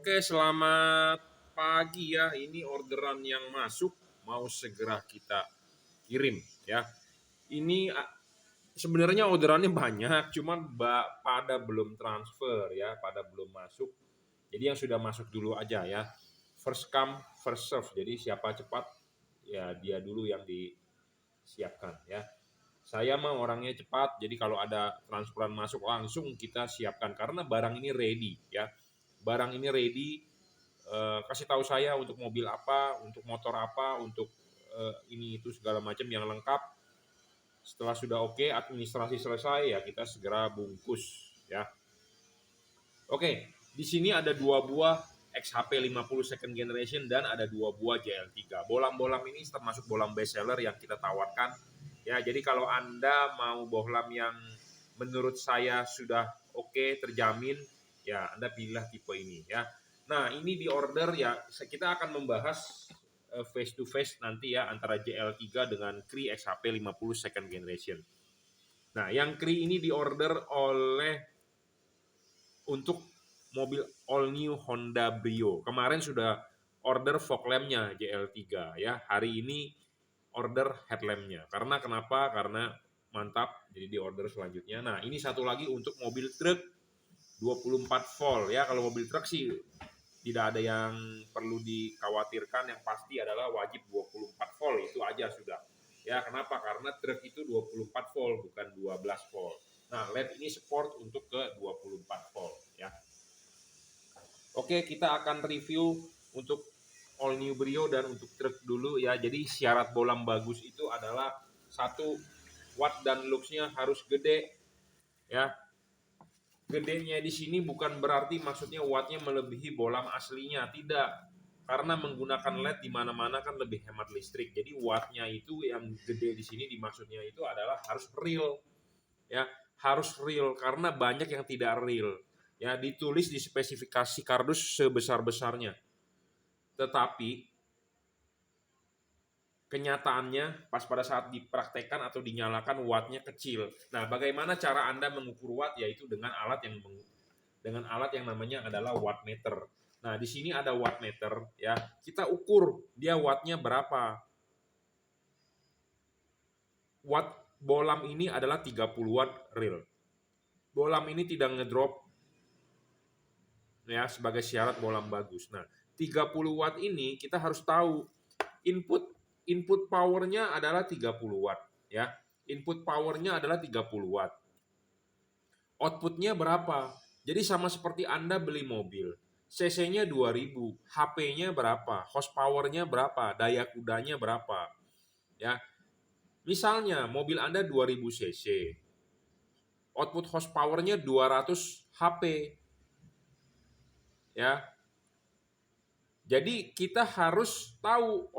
Oke, selamat pagi ya. Ini orderan yang masuk mau segera kita kirim ya. Ini sebenarnya orderannya banyak, cuman pada belum transfer ya, pada belum masuk. Jadi yang sudah masuk dulu aja ya. First come, first serve. Jadi siapa cepat ya dia dulu yang disiapkan ya. Saya mah orangnya cepat, jadi kalau ada transferan masuk langsung kita siapkan karena barang ini ready ya. Barang ini ready, kasih tahu saya untuk mobil apa, untuk motor apa, untuk ini itu segala macam yang lengkap. Setelah sudah oke, administrasi selesai ya kita segera bungkus ya. Oke, di sini ada 2 buah XHP 50 second generation dan ada 2 buah JL3. Bohlam-bohlam ini termasuk bohlam best seller yang kita tawarkan. Ya, jadi kalau Anda mau bohlam yang menurut saya sudah oke, terjamin, ya Anda pilihlah tipe ini ya. Nah, ini di order ya, kita akan membahas face to face nanti ya antara JL3 dengan Cree XHP 50 second generation. Nah, yang Cree ini di order oleh untuk mobil all new Honda Brio. Kemarin sudah order fog lamp-nya JL3 ya. Hari ini order headlamp-nya. Karena kenapa? Karena mantap, jadi di order selanjutnya. Nah, ini satu lagi untuk mobil truk 24 volt ya. Kalau mobil truk sih tidak ada yang perlu dikhawatirkan, yang pasti adalah wajib 24 volt, itu aja sudah. Ya, kenapa? Karena truk itu 24 volt bukan 12 volt. Nah, LED ini support untuk ke 24 volt ya. Oke, kita akan review untuk all new Brio dan untuk truk dulu ya. Jadi syarat bohlam bagus itu adalah 1 watt dan looks-nya harus gede ya. Gedenya di sini bukan berarti maksudnya wattnya melebihi bohlam aslinya, tidak. Karena menggunakan LED di mana-mana kan lebih hemat listrik. Jadi wattnya itu yang gede di sini dimaksudnya itu adalah harus real ya, harus real karena banyak yang tidak real. Ya, ditulis di spesifikasi kardus sebesar-besarnya. Tetapi kenyataannya pas pada saat dipraktekkan atau dinyalakan wattnya kecil. Nah, bagaimana cara Anda mengukur watt? Yaitu dengan alat yang namanya adalah wattmeter. Nah, di sini ada wattmeter ya. Kita ukur dia wattnya berapa. Watt bohlam ini adalah 30 watt real. Bohlam ini tidak ngedrop ya sebagai syarat bohlam bagus. Nah, 30 watt ini kita harus tahu input powernya adalah 30 watt ya. Input powernya adalah 30 watt. Outputnya berapa? Jadi sama seperti Anda beli mobil. CC-nya 2000, HP-nya berapa? Horsepower-nya berapa? Daya kudanya berapa? Ya. Misalnya mobil Anda 2000 cc. Output horsepower-nya 200 HP. Ya. Jadi kita harus tahu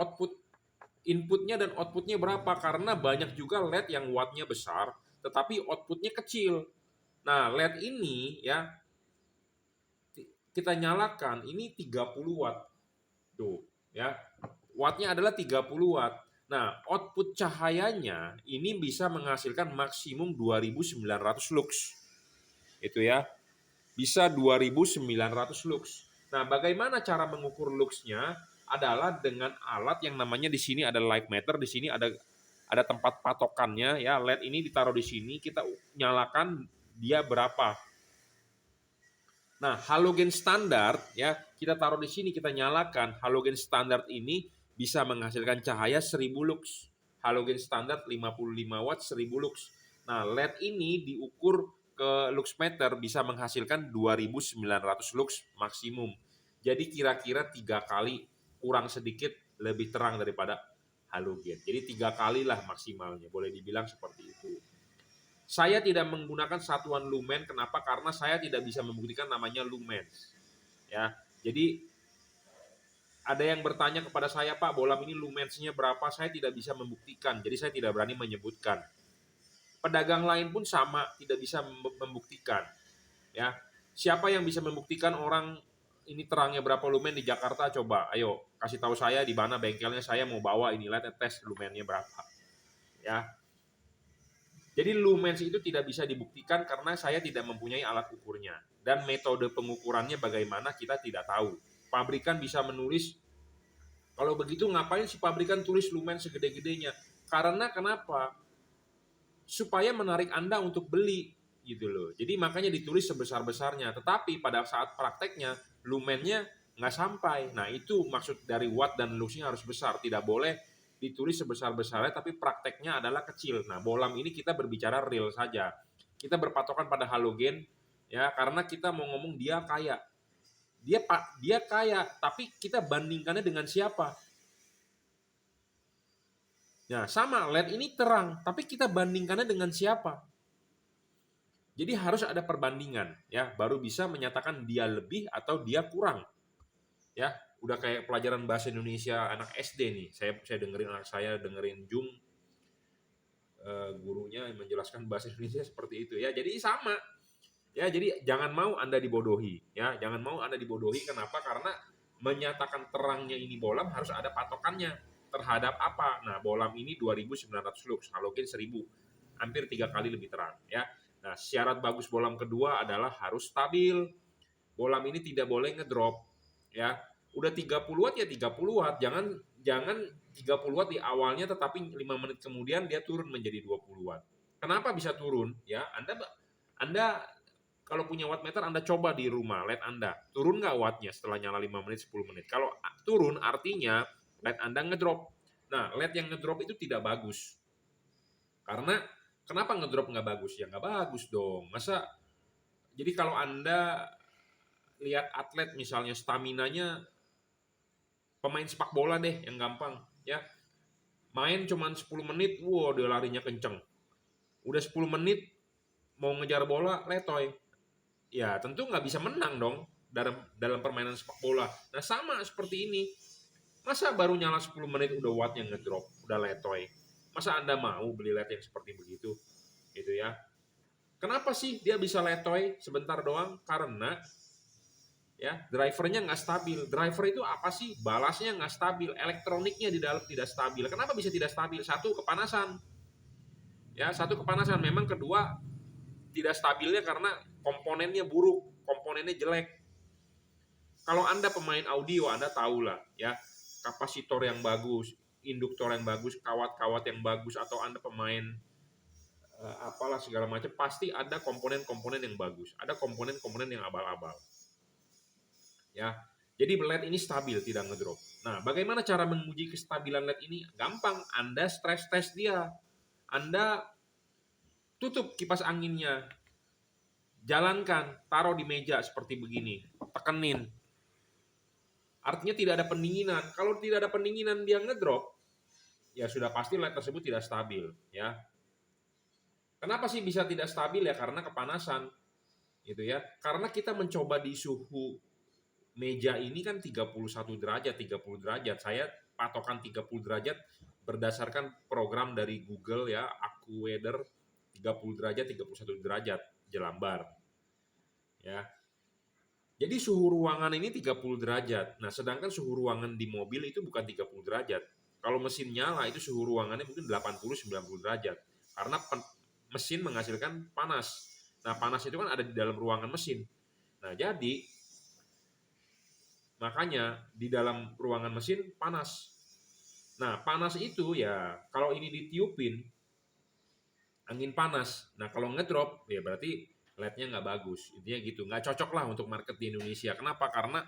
inputnya dan outputnya berapa karena banyak juga LED yang wattnya besar tetapi outputnya kecil. Nah, LED ini ya kita nyalakan ini 30 watt. Tuh, ya. Wattnya adalah 30 watt. Nah, output cahayanya ini bisa menghasilkan maksimum 2900 lux. Itu ya. Bisa 2900 lux. Nah, bagaimana cara mengukur luxnya? Adalah dengan alat yang namanya di sini ada light meter, di sini ada tempat patokannya ya. LED ini ditaruh di sini, kita nyalakan dia berapa. Nah, halogen standar ya, kita taruh di sini, kita nyalakan. Halogen standar ini bisa menghasilkan cahaya 1000 lux. Halogen standar 55 watt 1000 lux. Nah, LED ini diukur ke luxmeter bisa menghasilkan 2900 lux maksimum. Jadi kira-kira 3 kali kurang sedikit lebih terang daripada halogen. Jadi 3 kali lah maksimalnya, boleh dibilang seperti itu. Saya tidak menggunakan satuan lumen, kenapa? Karena saya tidak bisa membuktikan namanya lumens. Ya, jadi ada yang bertanya kepada saya, Pak, bohlam ini lumensnya berapa? Saya tidak bisa membuktikan, jadi saya tidak berani menyebutkan. Pedagang lain pun sama, tidak bisa membuktikan. Ya, siapa yang bisa membuktikan orang ini terangnya berapa lumen di Jakarta? Coba, ayo kasih tahu saya di mana bengkelnya, saya mau bawa ini, lihat tes lumennya berapa. Ya. Jadi lumens itu tidak bisa dibuktikan karena saya tidak mempunyai alat ukurnya. Dan metode pengukurannya bagaimana kita tidak tahu. Pabrikan bisa menulis, kalau begitu ngapain si pabrikan tulis lumens segede-gedenya? Karena kenapa? Supaya menarik Anda untuk beli gitu loh. Jadi makanya ditulis sebesar-besarnya. Tetapi pada saat prakteknya lumennya nggak sampai. Nah itu maksud dari watt dan luxnya harus besar. Tidak boleh ditulis sebesar-besarnya tapi prakteknya adalah kecil. Nah bolam ini kita berbicara real saja. Kita berpatokan pada halogen ya karena kita mau ngomong dia kaya. Dia kaya tapi kita bandingkannya dengan siapa? Nah, sama LED ini terang, tapi kita bandingkannya dengan siapa? Jadi harus ada perbandingan ya, baru bisa menyatakan dia lebih atau dia kurang. Ya, udah kayak pelajaran bahasa Indonesia anak SD nih. Saya dengerin anak saya dengerin Jung gurunya menjelaskan bahasa Indonesia seperti itu ya. Jadi sama. Ya, jadi jangan mau Anda dibodohi ya. Jangan mau Anda dibodohi kenapa? Karena menyatakan terangnya ini bolam harus ada patokannya terhadap apa? Nah, bolam ini 2900 lux, halogen 1000. Hampir 3 kali lebih terang ya. Nah, syarat bagus bolam kedua adalah harus stabil. Bolam ini tidak boleh ngedrop ya. Udah 30 watt ya 30 watt. Jangan 30 watt di awalnya tetapi 5 menit kemudian dia turun menjadi 20 watt. Kenapa bisa turun? Ya, Anda kalau punya wattmeter Anda coba di rumah LED Anda. Turun nggak wattnya setelah nyala 5 menit 10 menit? Kalau turun artinya LED Anda ngedrop. Nah, LED yang ngedrop itu tidak bagus. Karena kenapa ngedrop nggak bagus? Ya nggak bagus dong. Masa jadi kalau Anda lihat atlet misalnya staminanya pemain sepak bola deh yang gampang ya. Main cuman 10 menit, wow dia larinya kenceng. Udah 10 menit mau ngejar bola letoy. Ya tentu nggak bisa menang dong dalam permainan sepak bola. Nah sama seperti ini. Masa baru nyala 10 menit udah wattnya ngedrop, udah letoy. Masa Anda mau beli LED yang seperti begitu? Gitu ya. Kenapa sih dia bisa letoy sebentar doang? Karena ya drivernya nggak stabil. Driver itu apa sih? Balasnya nggak stabil. Elektroniknya di dalam tidak stabil. Kenapa bisa tidak stabil? Satu, kepanasan. Ya, satu kepanasan. Memang kedua, tidak stabilnya karena komponennya buruk, komponennya jelek. Kalau Anda pemain audio, Anda tahulah ya, kapasitor yang bagus, induktor yang bagus, kawat-kawat yang bagus, atau Anda pemain apalah segala macam, pasti ada komponen-komponen yang bagus, ada komponen-komponen yang abal-abal. Ya, jadi LED ini stabil, tidak ngedrop. Nah, bagaimana cara menguji kestabilan LED ini? Gampang, Anda stress test dia. Anda tutup kipas anginnya, jalankan, taruh di meja seperti begini, tekenin. Artinya tidak ada pendinginan. Kalau tidak ada pendinginan dia ngedrop, ya sudah pasti LED tersebut tidak stabil. Ya. Kenapa sih bisa tidak stabil ya? Karena kepanasan, gitu ya. Karena kita mencoba di suhu meja ini kan 31 derajat, 30 derajat. Saya patokan 30 derajat berdasarkan program dari Google ya, AccuWeather 30 derajat, 31 derajat jelambar. Ya. Jadi suhu ruangan ini 30 derajat. Nah, sedangkan suhu ruangan di mobil itu bukan 30 derajat. Kalau mesin nyala itu suhu ruangannya mungkin 80-90 derajat. Karena mesin menghasilkan panas. Nah, panas itu kan ada di dalam ruangan mesin. Nah, jadi makanya di dalam ruangan mesin panas. Nah, panas itu ya kalau ini ditiupin angin panas. Nah, kalau ngedrop ya berarti LED-nya nggak bagus. Intinya gitu. Nggak cocok lah untuk market di Indonesia. Kenapa? Karena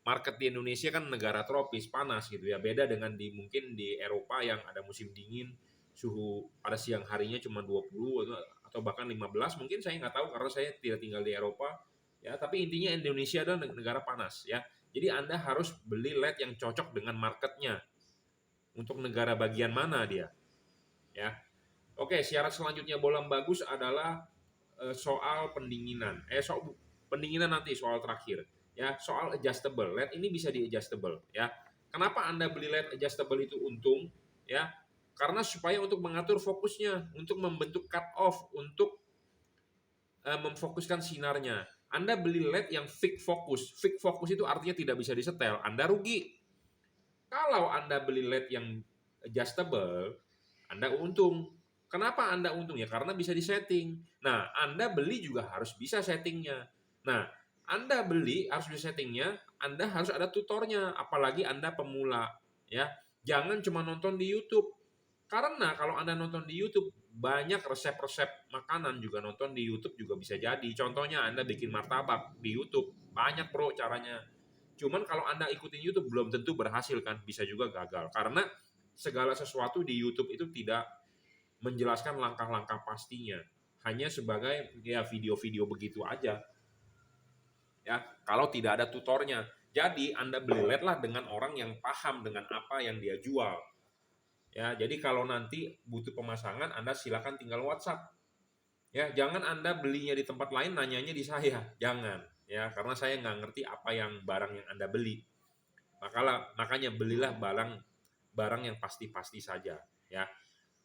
market di Indonesia kan negara tropis, panas gitu ya. Beda dengan mungkin di Eropa yang ada musim dingin, suhu pada siang harinya cuma 20 atau bahkan 15. Mungkin saya nggak tahu karena saya tidak tinggal di Eropa. Ya, tapi intinya Indonesia adalah negara panas ya. Jadi Anda harus beli LED yang cocok dengan marketnya. Untuk negara bagian mana dia? Ya. Oke, syarat selanjutnya bolam bagus adalah soal pendinginan. Pendinginan nanti soal terakhir. Ya, soal adjustable. LED ini bisa di adjustable. Ya, kenapa Anda beli LED adjustable itu untung? Ya, karena supaya untuk mengatur fokusnya, untuk membentuk cut off, untuk memfokuskan sinarnya. Anda beli LED yang fix fokus. Fix fokus itu artinya tidak bisa disetel. Anda rugi. Kalau Anda beli LED yang adjustable, Anda untung. Kenapa Anda untung? Ya karena bisa disetting. Nah, Anda beli juga harus bisa settingnya. Nah, Anda beli harus bisa settingnya, Anda harus ada tutornya, apalagi Anda pemula, ya. Jangan cuma nonton di YouTube. Karena kalau Anda nonton di YouTube, banyak resep-resep makanan juga nonton di YouTube juga bisa jadi. Contohnya Anda bikin martabak di YouTube, banyak bro caranya. Cuman kalau Anda ikutin YouTube belum tentu berhasil kan, bisa juga gagal. Karena segala sesuatu di YouTube itu tidak menjelaskan langkah-langkah pastinya. Hanya sebagai ya video-video begitu aja. Ya, kalau tidak ada tutornya. Jadi Anda beli LED lah dengan orang yang paham dengan apa yang dia jual. Ya, jadi kalau nanti butuh pemasangan, Anda silakan tinggal WhatsApp. Ya, jangan Anda belinya di tempat lain, nanyanya di saya. Jangan, ya, karena saya nggak ngerti apa yang barang yang Anda beli. Makanya belilah barang yang pasti-pasti saja, ya.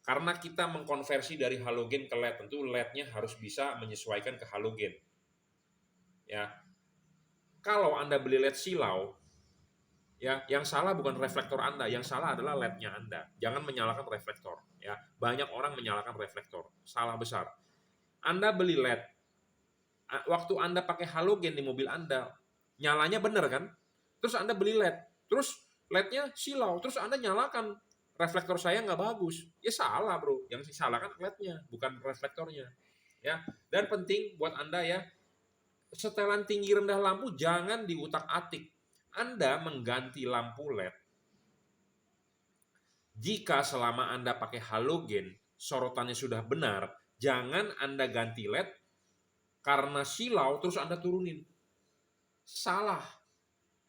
Karena kita mengkonversi dari halogen ke LED, tentu LED-nya harus bisa menyesuaikan ke halogen. Ya, kalau Anda beli LED silau, ya, yang salah bukan reflektor Anda, yang salah adalah LED-nya Anda. Jangan menyalahkan reflektor, ya. Banyak orang menyalahkan reflektor, salah besar. Anda beli LED, waktu Anda pakai halogen di mobil Anda, nyalanya benar kan? Terus Anda beli LED, terus LED-nya silau, terus Anda nyalakan, reflektor saya nggak bagus. Ya salah bro, yang disalahkan LED-nya, bukan reflektornya. Ya, dan penting buat Anda ya, setelan tinggi rendah lampu jangan diutak-atik. Anda mengganti lampu LED jika selama Anda pakai halogen, sorotannya sudah benar, jangan Anda ganti LED karena silau terus Anda turunin. Salah.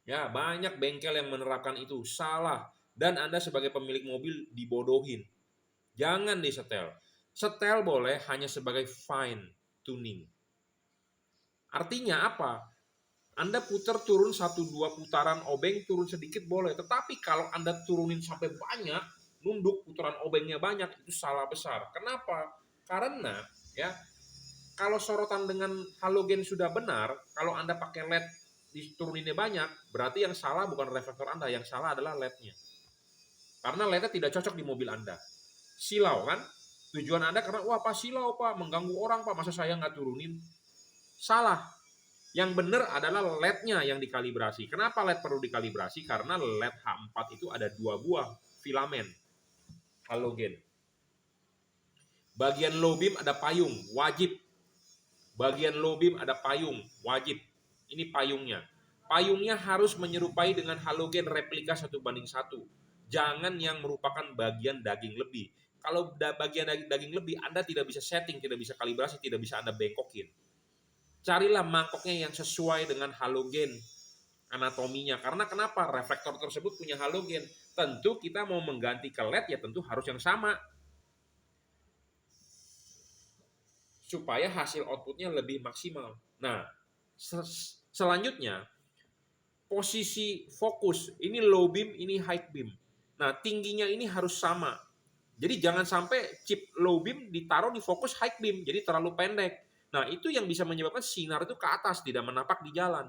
Ya, banyak bengkel yang menerapkan itu. Salah. Dan Anda sebagai pemilik mobil dibodohin. Jangan disetel. Setel boleh hanya sebagai fine tuning. Artinya apa? Anda putar turun 1-2 putaran obeng, turun sedikit boleh. Tetapi kalau Anda turunin sampai banyak, nunduk putaran obengnya banyak, itu salah besar. Kenapa? Karena ya kalau sorotan dengan halogen sudah benar, kalau Anda pakai LED dituruninnya banyak, berarti yang salah bukan reflektor Anda, yang salah adalah LED-nya. Karena LED-nya tidak cocok di mobil Anda. Silau kan? Tujuan Anda karena, wah Pak silau Pak, mengganggu orang Pak, masa saya nggak turunin? Salah. Yang benar adalah LED-nya yang dikalibrasi. Kenapa LED perlu dikalibrasi? Karena LED H4 itu ada 2 buah filamen halogen. Bagian low beam ada payung, wajib. Bagian low beam ada payung, wajib. Ini payungnya. Payungnya harus menyerupai dengan halogen replika 1:1. Jangan yang merupakan bagian daging lebih. Kalau bagian daging lebih, Anda tidak bisa setting, tidak bisa kalibrasi, tidak bisa Anda bengkokin. Carilah mangkoknya yang sesuai dengan halogen anatominya. Karena kenapa? Reflektor tersebut punya halogen. Tentu kita mau mengganti ke LED ya tentu harus yang sama. Supaya hasil outputnya lebih maksimal. Nah, selanjutnya posisi fokus. Ini low beam, ini high beam. Nah, tingginya ini harus sama. Jadi jangan sampai chip low beam ditaruh di fokus high beam, jadi terlalu pendek. Nah, itu yang bisa menyebabkan sinar itu ke atas, tidak menapak di jalan.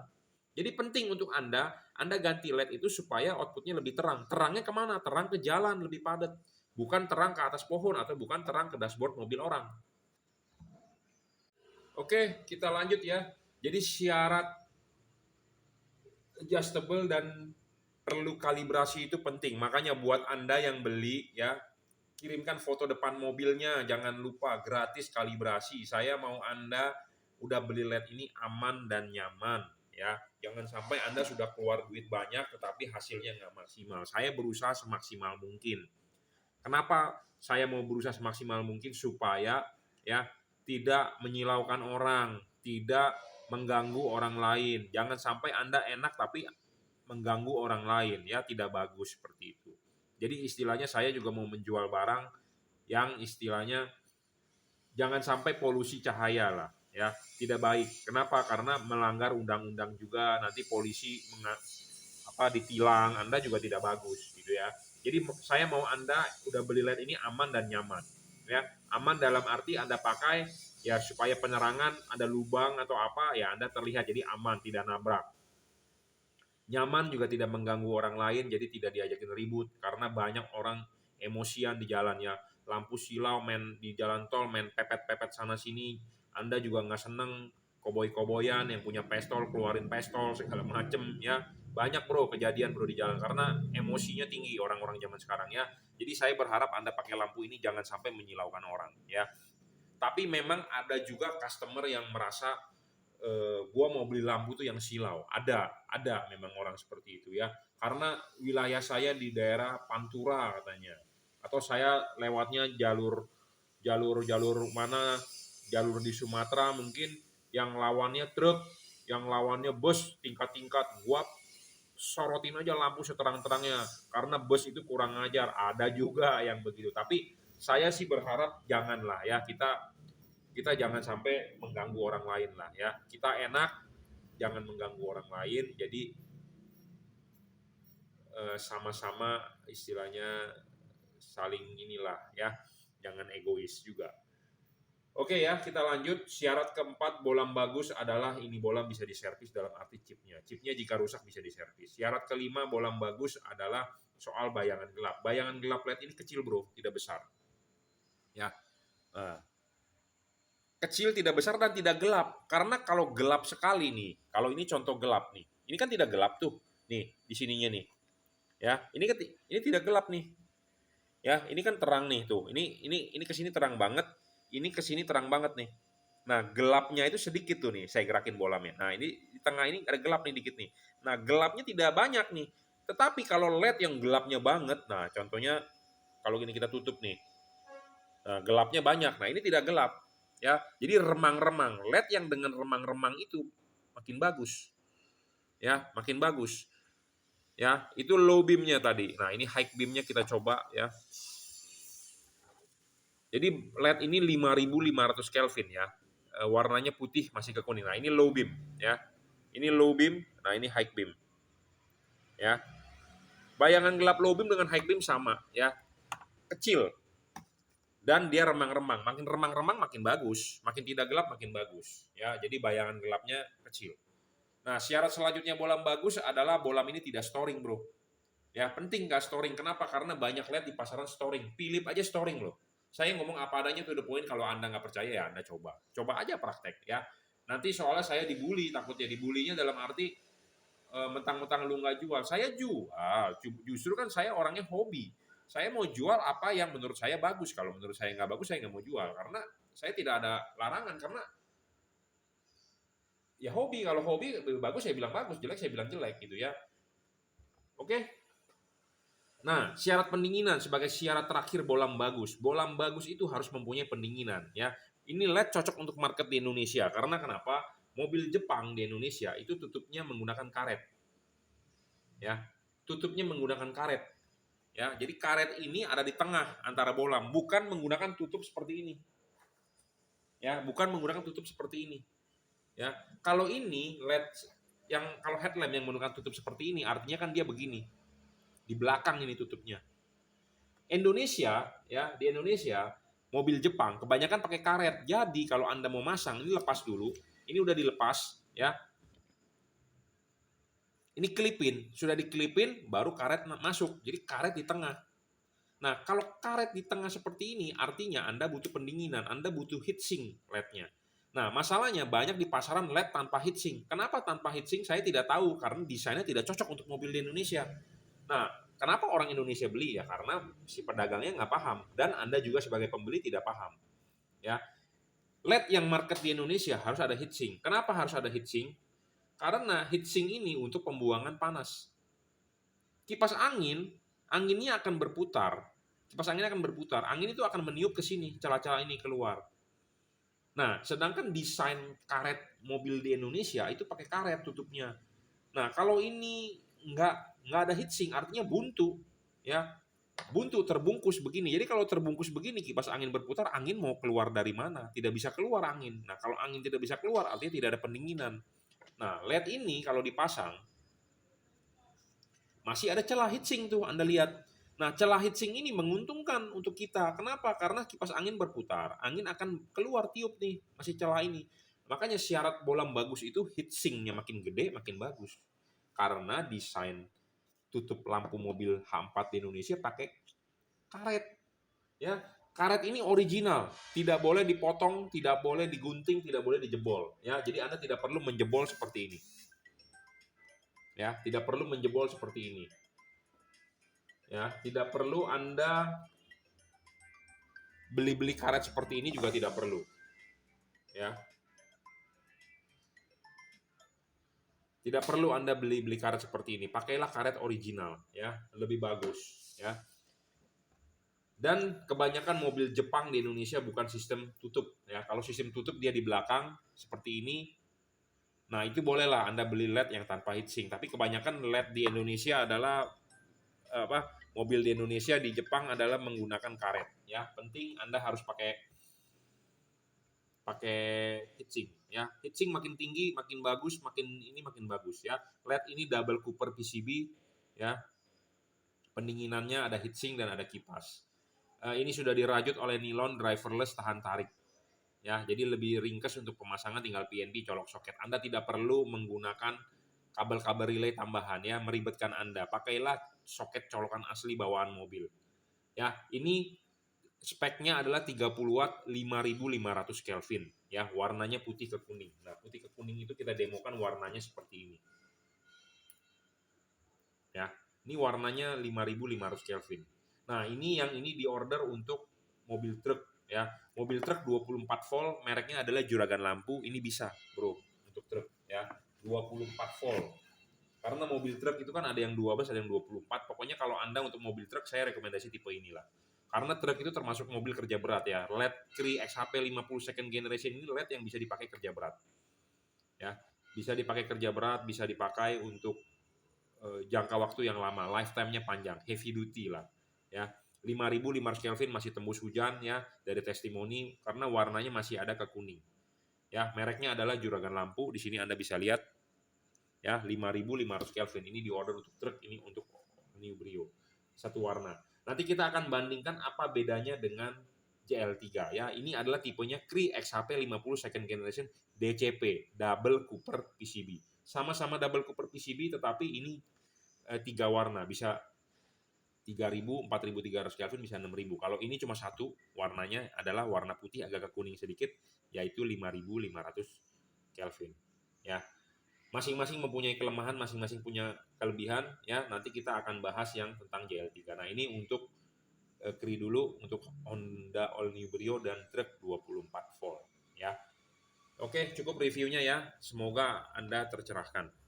Jadi penting untuk Anda ganti LED itu supaya outputnya lebih terang. Terangnya kemana? Terang ke jalan, lebih padat. Bukan terang ke atas pohon atau bukan terang ke dashboard mobil orang. Oke, kita lanjut ya. Jadi syarat adjustable dan perlu kalibrasi itu penting. Makanya buat Anda yang beli ya, kirimkan foto depan mobilnya, jangan lupa gratis kalibrasi. Saya mau Anda udah beli LED ini aman dan nyaman ya. Jangan sampai Anda sudah keluar duit banyak tetapi hasilnya nggak maksimal. Saya berusaha semaksimal mungkin. Kenapa saya mau berusaha semaksimal mungkin? Supaya ya tidak menyilaukan orang, tidak mengganggu orang lain. Jangan sampai Anda enak tapi mengganggu orang lain, ya tidak bagus seperti itu. Jadi istilahnya saya juga mau menjual barang yang istilahnya jangan sampai polusi cahaya lah, ya tidak baik. Kenapa? Karena melanggar undang-undang juga, nanti polisi ditilang, Anda juga tidak bagus gitu ya. Jadi saya mau Anda udah beli LED ini aman dan nyaman. Ya, aman dalam arti Anda pakai ya supaya penerangan ada lubang atau apa ya Anda terlihat jadi aman, tidak nabrak. Nyaman juga tidak mengganggu orang lain, jadi tidak diajakin ribut karena banyak orang emosian di jalan ya. Lampu silau, main di jalan tol, main pepet-pepet sana sini. Anda juga nggak seneng, koboi-koboyan yang punya pistol keluarin pistol segala macem ya. Banyak bro kejadian bro di jalan karena emosinya tinggi orang-orang zaman sekarang ya. Jadi saya berharap Anda pakai lampu ini jangan sampai menyilaukan orang ya. Tapi memang ada juga customer yang merasa gua mau beli lampu tuh yang silau. Ada memang orang seperti itu ya. Karena wilayah saya di daerah Pantura katanya. Atau saya lewatnya jalur mana, jalur di Sumatera mungkin yang lawannya truk, yang lawannya bus tingkat-tingkat. Gua sorotin aja lampu seterang-terangnya karena bus itu kurang ajar. Ada juga yang begitu. Tapi saya sih berharap janganlah ya, kita jangan sampai mengganggu orang lain lah ya. Kita enak, jangan mengganggu orang lain. Jadi sama-sama istilahnya saling inilah ya, jangan egois juga. Oke ya, kita lanjut. Syarat keempat bolam bagus adalah ini bolam bisa diservis dalam arti chipnya. Chipnya jika rusak bisa diservis. Syarat kelima bolam bagus adalah soal bayangan gelap. Bayangan gelap LED ini kecil bro, tidak besar. Ya, kecil, tidak besar, dan tidak gelap. Karena kalau gelap sekali nih, kalau ini contoh gelap nih, ini kan tidak gelap tuh, nih di sininya nih, ya ini tidak gelap nih, ya ini kan terang nih tuh, ini ke sini terang banget, ini ke sini terang banget nih. Nah gelapnya itu sedikit tuh nih, saya gerakin bolamnya. Nah ini di tengah ini ada gelap nih dikit nih. Nah gelapnya tidak banyak nih. Tetapi kalau LED yang gelapnya banget, nah contohnya kalau gini kita tutup nih, nah, gelapnya banyak. Nah ini tidak gelap. Ya, jadi remang-remang. LED yang dengan remang-remang itu makin bagus. Ya, makin bagus. Ya, itu low beam-nya tadi. Nah, ini high beam-nya kita coba ya. Jadi LED ini 5500 Kelvin ya. Warnanya putih masih ke kuning. Nah, ini low beam ya. Ini low beam, nah ini high beam. Ya. Bayangan gelap low beam dengan high beam sama ya. Kecil. Dan dia remang-remang, makin remang-remang makin bagus, makin tidak gelap makin bagus. Ya, jadi bayangan gelapnya kecil. Nah, syarat selanjutnya bolam bagus adalah bolam ini tidak storing, bro. Ya, penting nggak storing. Kenapa? Karena banyak LED di pasaran storing. Philip aja storing loh. Saya ngomong apa adanya to the point. Kalau Anda nggak percaya ya Anda coba. Coba aja praktek ya. Nanti soalnya saya dibully, takutnya dibulinya dalam arti mentang-mentang lu nggak jual. Saya jual. Justru kan saya orangnya hobi. Saya mau jual apa yang menurut saya bagus. Kalau menurut saya nggak bagus, saya nggak mau jual. Karena saya tidak ada larangan. Karena ya hobi. Kalau hobi bagus, saya bilang bagus. Jelek, saya bilang jelek gitu ya. Oke. Nah, syarat pendinginan sebagai syarat terakhir bolam bagus. Bolam bagus itu harus mempunyai pendinginan ya. Ini LED cocok untuk market di Indonesia. Karena kenapa? Mobil Jepang di Indonesia itu tutupnya menggunakan karet. Ya, tutupnya menggunakan karet. Ya, jadi karet ini ada di tengah antara bolam, bukan menggunakan tutup seperti ini. Ya, bukan menggunakan tutup seperti ini. Ya, kalau ini LED kalau headlamp yang menggunakan tutup seperti ini, artinya kan dia begini. Di belakang ini tutupnya. Indonesia, ya, di Indonesia mobil Jepang kebanyakan pakai karet. Jadi kalau Anda mau masang, ini lepas dulu. Ini udah dilepas, ya. Ini kelipin, sudah dikelipin baru karet masuk. Jadi karet di tengah. Nah, kalau karet di tengah seperti ini, artinya Anda butuh pendinginan, Anda butuh heatsink LED-nya. Nah, masalahnya banyak di pasaran LED tanpa heatsink. Kenapa tanpa heatsink? Saya tidak tahu, karena desainnya tidak cocok untuk mobil di Indonesia. Nah, kenapa orang Indonesia beli? Ya karena si pedagangnya nggak paham, dan Anda juga sebagai pembeli tidak paham. Ya, LED yang market di Indonesia harus ada heatsink. Kenapa harus ada heatsink? Karena heatsink ini untuk pembuangan panas. Kipas angin, anginnya akan berputar. Kipas angin akan berputar. Angin itu akan meniup ke sini, celah-celah ini keluar. Nah, sedangkan desain karet mobil di Indonesia itu pakai karet tutupnya. Nah, kalau ini nggak ada heatsink, artinya buntu, ya. Buntu terbungkus begini. Jadi kalau terbungkus begini, kipas angin berputar, angin mau keluar dari mana? Tidak bisa keluar angin. Nah, kalau angin tidak bisa keluar, artinya tidak ada pendinginan. Nah, LED ini kalau dipasang masih ada celah heatsink tuh, Anda lihat. Nah, celah heatsink ini menguntungkan untuk kita. Kenapa? Karena kipas angin berputar, angin akan keluar tiup nih, masih celah ini. Makanya syarat bolam bagus itu heatsinknya makin gede, makin bagus. Karena desain tutup lampu mobil H4 di Indonesia pakai karet. Ya, karet ini original, tidak boleh dipotong, tidak boleh digunting, tidak boleh dijebol. Ya, jadi Anda tidak perlu menjebol seperti ini. Ya, tidak perlu menjebol seperti ini. Ya, tidak perlu Anda beli-beli karet seperti ini juga tidak perlu. Ya, tidak perlu Anda beli-beli karet seperti ini. Pakailah karet original, ya, lebih bagus, ya. Dan kebanyakan mobil Jepang di Indonesia bukan sistem tutup, ya. Kalau sistem tutup dia di belakang seperti ini. Nah, itu bolehlah Anda beli LED yang tanpa heatsink. Tapi kebanyakan LED di Indonesia adalah mobil di Indonesia di Jepang adalah menggunakan karet, ya. Penting Anda harus pakai heatsink, ya. Heatsink makin tinggi makin bagus, makin bagus, ya. LED ini double Cooper PCB, ya. Pendinginannya ada heatsink dan ada kipas. Ini sudah dirajut oleh nilon driverless tahan tarik, ya. Jadi lebih ringkas untuk pemasangan, tinggal PNP colok soket. Anda tidak perlu menggunakan kabel-kabel relay tambahan, ya, meribetkan Anda. Pakailah soket colokan asli bawaan mobil. Ya, ini speknya adalah 30 watt 5500 Kelvin, ya, warnanya putih ke kuning. Nah, putih ke kuning itu kita demokan warnanya seperti ini. Ya, ini warnanya 5500 Kelvin. Nah, ini diorder untuk mobil truk, ya. Mobil truk 24 volt, mereknya adalah Juragan Lampu. Ini bisa, Bro, untuk truk, ya. 24 volt. Karena mobil truk itu kan ada yang 12, ada yang 24. Pokoknya kalau Anda untuk mobil truk, saya rekomendasi tipe inilah. Karena truk itu termasuk mobil kerja berat, ya. LED Cree XHP 50 second generation ini LED yang bisa dipakai kerja berat. Ya, bisa dipakai kerja berat, bisa dipakai untuk jangka waktu yang lama, lifetime-nya panjang, heavy duty lah. Ya, 5500 Kelvin masih tembus hujan, ya, dari testimoni karena warnanya masih ada ke kuning. Ya, mereknya adalah Juragan Lampu. Di sini Anda bisa lihat, ya, 5500 Kelvin. Ini diorder untuk truk, ini untuk New Brio. Satu warna. Nanti kita akan bandingkan apa bedanya dengan JL3, ya. Ini adalah tipenya Cree XHP 50 second generation DCP, double Cooper PCB. Sama-sama double Cooper PCB, tetapi ini 3 warna, bisa 3000, 4300 Kelvin, bisa 6000. Kalau ini cuma satu, warnanya adalah warna putih agak ke kuning sedikit, yaitu 5500 Kelvin. Ya, masing-masing mempunyai kelemahan, masing-masing punya kelebihan, ya. Nanti kita akan bahas yang tentang JL3. Nah, ini untuk Cree dulu, untuk Honda All New Brio dan truk 24 volt, ya. Oke, cukup reviewnya, ya. Semoga Anda tercerahkan.